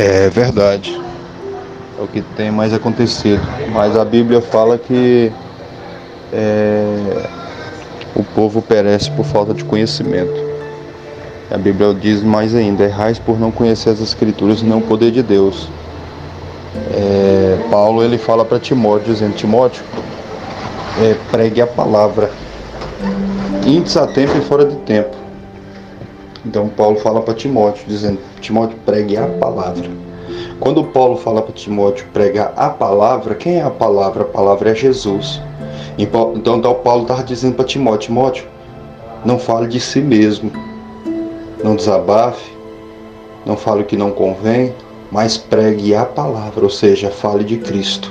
É verdade, é o que tem mais acontecido. Mas a Bíblia fala que o povo perece por falta de conhecimento. A Bíblia diz mais ainda: errais por não conhecer as Escrituras e não o poder de Deus. Paulo ele fala para Timóteo, dizendo: Timóteo, pregue a palavra, índice a tempo e fora de tempo. Então Paulo fala para Timóteo, dizendo: Timóteo, pregue a palavra. Quando Paulo fala para Timóteo pregar a palavra, quem é a palavra? A palavra é Jesus. Então Paulo estava dizendo para Timóteo: Timóteo, não fale de si mesmo, não desabafe, não fale o que não convém, mas pregue a palavra, ou seja, fale de Cristo,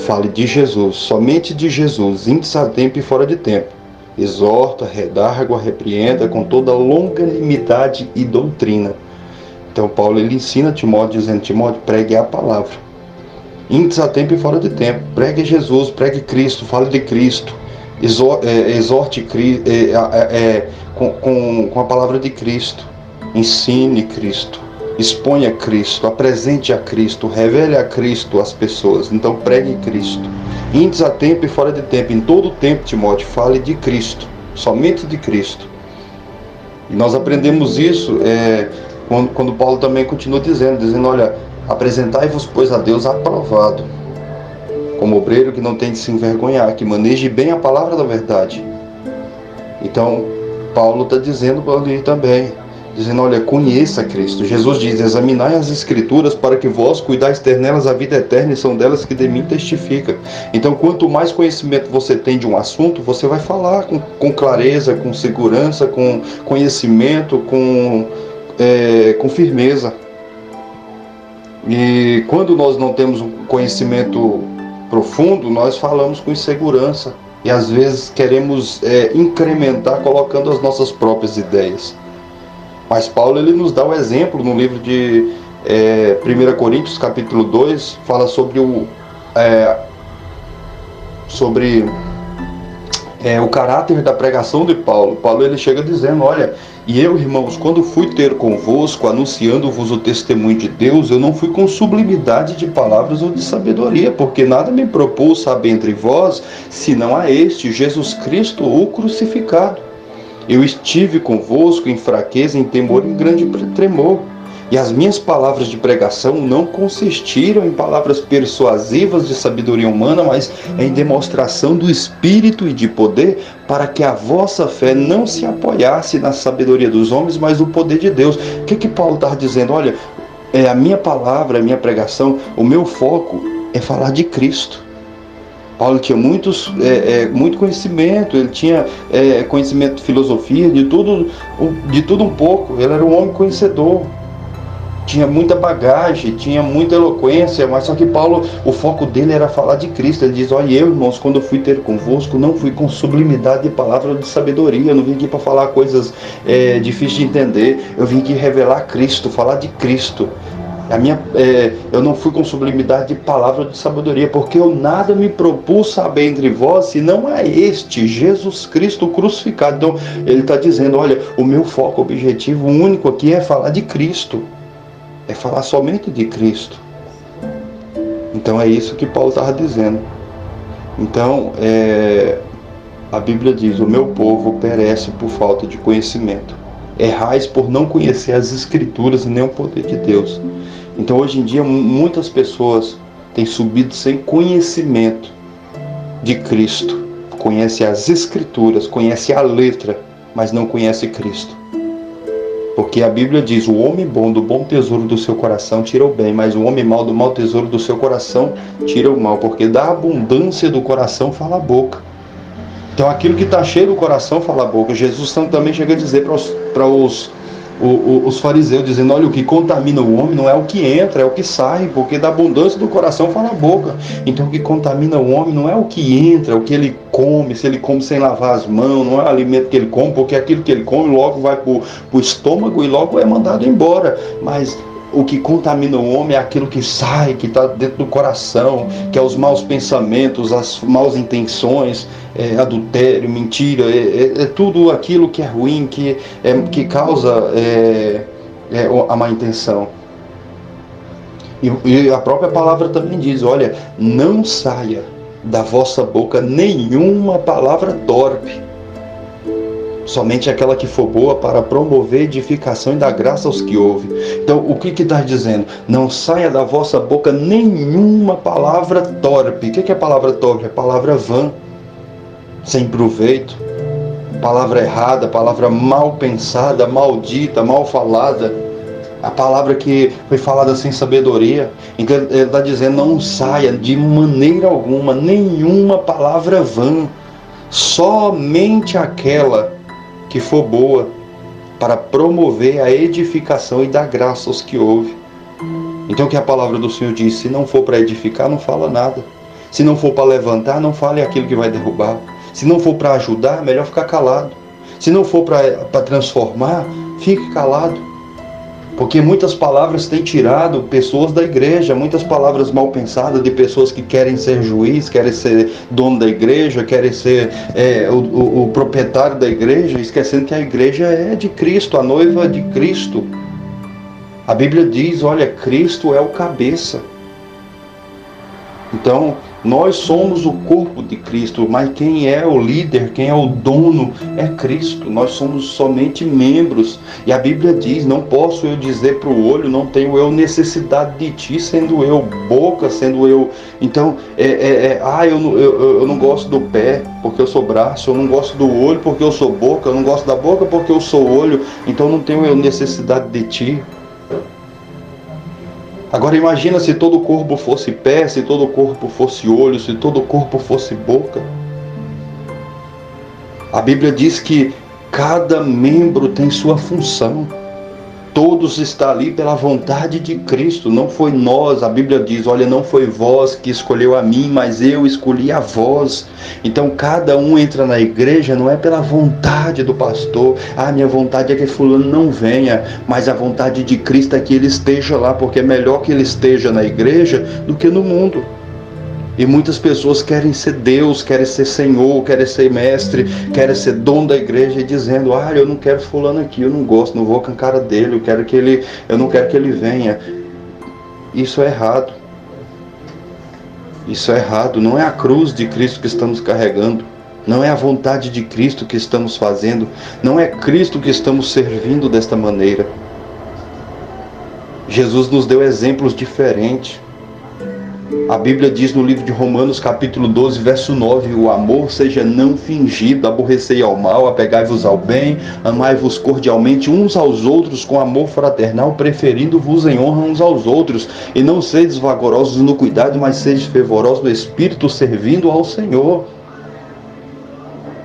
fale de Jesus, somente de Jesus, índice a tempo e fora de tempo. Exorta, redargua, repreenda com toda longanimidade e doutrina. Então Paulo ele ensina Timóteo dizendo: Timóteo, pregue a palavra, índice a tempo e fora de tempo. Pregue Jesus, pregue Cristo, fale de Cristo, exorte com a palavra de Cristo, ensine Cristo, exponha Cristo, apresente a Cristo, revele a Cristo às pessoas. Então pregue Cristo, índice a tempo e fora de tempo. Em todo o tempo, Timóteo, fale de Cristo, somente de Cristo. E nós aprendemos isso quando Paulo também continua dizendo: olha, apresentai-vos, pois, a Deus aprovado, como obreiro que não tem de se envergonhar, que maneje bem a palavra da verdade. Então, Paulo está dizendo ali também, dizendo: olha, conheça Cristo. Jesus diz: examinai as Escrituras para que vós cuidais ter nelas a vida eterna, e são delas que de mim testifica. Então, quanto mais conhecimento você tem de um assunto, você vai falar com clareza, com segurança, com conhecimento, com firmeza. E quando nós não temos um conhecimento profundo, nós falamos com insegurança e às vezes queremos incrementar colocando as nossas próprias ideias. Mas Paulo ele nos dá o exemplo no livro de 1 Coríntios capítulo 2, fala sobre o caráter da pregação de Paulo. Paulo ele chega dizendo: olha, e eu, irmãos, quando fui ter convosco, anunciando-vos o testemunho de Deus, eu não fui com sublimidade de palavras ou de sabedoria, porque nada me propôs saber entre vós, senão a este, Jesus Cristo, o crucificado. Eu estive convosco em fraqueza, em temor e em grande tremor. E as minhas palavras de pregação não consistiram em palavras persuasivas de sabedoria humana, mas em demonstração do Espírito e de poder, para que a vossa fé não se apoiasse na sabedoria dos homens, mas no poder de Deus. O que Paulo está dizendo? Olha, a minha palavra, a minha pregação, o meu foco é falar de Cristo. Paulo tinha muito conhecimento, ele tinha conhecimento de filosofia, de tudo um pouco. Ele era um homem conhecedor. Tinha muita bagagem, tinha muita eloquência, mas só que Paulo, o foco dele era falar de Cristo. Ele diz: olha, eu, irmãos, quando eu fui ter convosco, não fui com sublimidade de palavra ou de sabedoria, eu não vim aqui para falar coisas difíceis de entender, eu vim aqui revelar Cristo, falar de Cristo. Eu não fui com sublimidade de palavra ou de sabedoria, porque eu nada me propus saber entre vós, senão a este, Jesus Cristo crucificado. Então, ele está dizendo: olha, o meu foco, objetivo único aqui é falar de Cristo. É falar somente de Cristo. Então é isso que Paulo estava dizendo. Então a Bíblia diz: o meu povo perece por falta de conhecimento. Errais por não conhecer as Escrituras e nem o poder de Deus. Então hoje em dia muitas pessoas têm subido sem conhecimento de Cristo. Conhece as Escrituras, conhece a letra, mas não conhece Cristo. Porque a Bíblia diz: o homem bom do bom tesouro do seu coração tira o bem, mas o homem mau do mau tesouro do seu coração tira o mal, porque da abundância do coração fala a boca. Então aquilo que está cheio do coração fala a boca. Jesus também chega a dizer para os fariseus, dizendo: olha, o que contamina o homem não é o que entra, é o que sai, porque da abundância do coração fala a boca. Então o que contamina o homem não é o que entra, o que ele come, se ele come sem lavar as mãos, não é o alimento que ele come, porque aquilo que ele come logo vai para o estômago e logo é mandado embora. Mas o que contamina o homem é aquilo que sai, que está dentro do coração, que é os maus pensamentos, as maus intenções, adultério, mentira, tudo aquilo que é ruim, que causa a má intenção. E a própria palavra também diz, olha, não saia da vossa boca nenhuma palavra torpe, somente aquela que for boa para promover edificação e dar graça aos que ouvem. Então, o que está dizendo? Não saia da vossa boca nenhuma palavra torpe. O que é palavra torpe? É palavra vã, sem proveito, palavra errada, palavra mal pensada, maldita, mal falada, a palavra que foi falada sem sabedoria. Então ele está dizendo, não saia de maneira alguma, nenhuma palavra vã, somente aquela que for boa para promover a edificação e dar graça aos que ouvem. Então o que a palavra do Senhor diz? Se não for para edificar, não fala nada. Se não for para levantar, não fale aquilo que vai derrubar. Se não for para ajudar, melhor ficar calado. Se não for para transformar, fique calado. Porque muitas palavras têm tirado pessoas da igreja, muitas palavras mal pensadas de pessoas que querem ser juiz, querem ser dono da igreja, querem ser o proprietário da igreja, esquecendo que a igreja é de Cristo, a noiva é de Cristo. A Bíblia diz, olha, Cristo é o cabeça. Então, nós somos o corpo de Cristo, mas quem é o líder, quem é o dono é Cristo. Nós somos somente membros. E a Bíblia diz, não posso eu dizer para o olho, não tenho eu necessidade de ti, sendo eu boca, sendo eu... Então, eu não gosto do pé porque eu sou braço, eu não gosto do olho porque eu sou boca, eu não gosto da boca porque eu sou olho, então não tenho eu necessidade de ti. Agora imagina se todo o corpo fosse pé, se todo o corpo fosse olho, se todo o corpo fosse boca. A Bíblia diz que cada membro tem sua função. Todos estão ali pela vontade de Cristo, não foi nós. A Bíblia diz, olha, não foi vós que escolheu a mim, mas eu escolhi a vós. Então cada um entra na igreja, não é pela vontade do pastor. Minha vontade é que fulano não venha, mas a vontade de Cristo é que ele esteja lá, porque é melhor que ele esteja na igreja do que no mundo. E muitas pessoas querem ser Deus, querem ser Senhor, querem ser mestre, querem ser dono da igreja e dizendo, eu não quero fulano aqui, eu não gosto, não vou com a cara dele, eu não quero que ele venha. Isso é errado. Isso é errado. Não é a cruz de Cristo que estamos carregando. Não é a vontade de Cristo que estamos fazendo. Não é Cristo que estamos servindo desta maneira. Jesus nos deu exemplos diferentes. A Bíblia diz no livro de Romanos, capítulo 12, verso 9, o amor seja não fingido, aborrecei ao mal, apegai-vos ao bem, amai-vos cordialmente uns aos outros com amor fraternal, preferindo-vos em honra uns aos outros, e não sedes vagarosos no cuidado, mas sedes fervorosos no Espírito, servindo ao Senhor.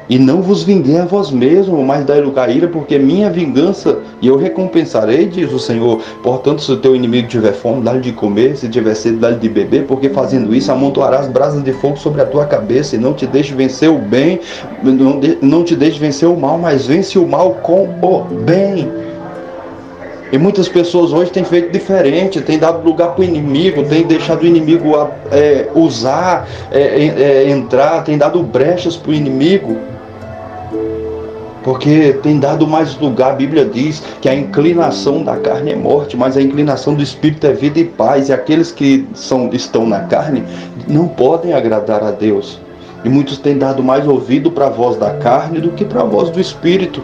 E não vos vinguei a vós mesmos, mas dai lugar à ira, porque minha vingança, e eu recompensarei, diz o Senhor. Portanto, se o teu inimigo tiver fome, dá-lhe de comer, se tiver sede, dá-lhe de beber, porque fazendo isso, amontoarás brasas de fogo sobre a tua cabeça, e não te deixe vencer o bem, não te deixe vencer o mal, mas vence o mal com o bem. E muitas pessoas hoje têm feito diferente, têm dado lugar para o inimigo, têm deixado o inimigo entrar, têm dado brechas para o inimigo. Porque tem dado mais lugar. A Bíblia diz que a inclinação da carne é morte, mas a inclinação do Espírito é vida e paz. E aqueles que estão na carne não podem agradar a Deus. E muitos têm dado mais ouvido para a voz da carne do que para a voz do Espírito.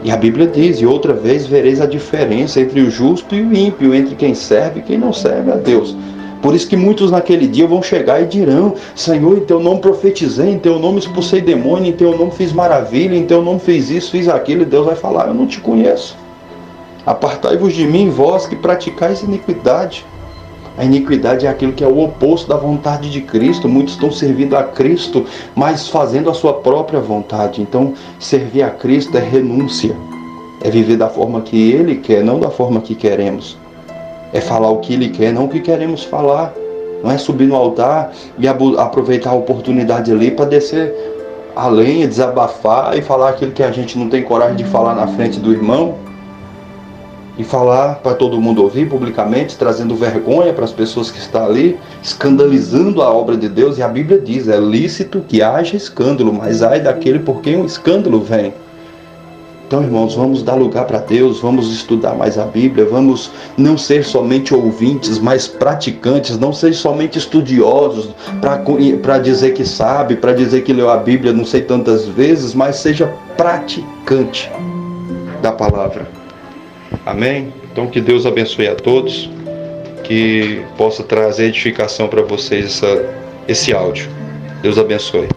E a Bíblia diz, e outra vez vereis a diferença entre o justo e o ímpio, entre quem serve e quem não serve a Deus. Por isso que muitos naquele dia vão chegar e dirão, Senhor, em teu nome profetizei, em teu nome expulsei demônio, em teu nome fiz maravilha, em teu nome fiz isso, fiz aquilo, e Deus vai falar, eu não te conheço. Apartai-vos de mim, vós que praticais iniquidade. A iniquidade é aquilo que é o oposto da vontade de Cristo. Muitos estão servindo a Cristo, mas fazendo a sua própria vontade. Então, servir a Cristo é renúncia. É viver da forma que Ele quer, não da forma que queremos. É falar o que Ele quer, não o que queremos falar. Não é subir no altar e aproveitar a oportunidade ali para descer a lenha, desabafar e falar aquilo que a gente não tem coragem de falar na frente do irmão. E falar para todo mundo ouvir publicamente, trazendo vergonha para as pessoas que estão ali, escandalizando a obra de Deus. E a Bíblia diz, é lícito que haja escândalo, mas ai daquele por quem o escândalo vem. Então, irmãos, vamos dar lugar para Deus, vamos estudar mais a Bíblia, vamos não ser somente ouvintes, mas praticantes, não ser somente estudiosos para dizer que sabe, para dizer que leu a Bíblia não sei tantas vezes, mas seja praticante da palavra. Amém? Então, que Deus abençoe a todos, que possa trazer edificação para vocês esse áudio. Deus abençoe.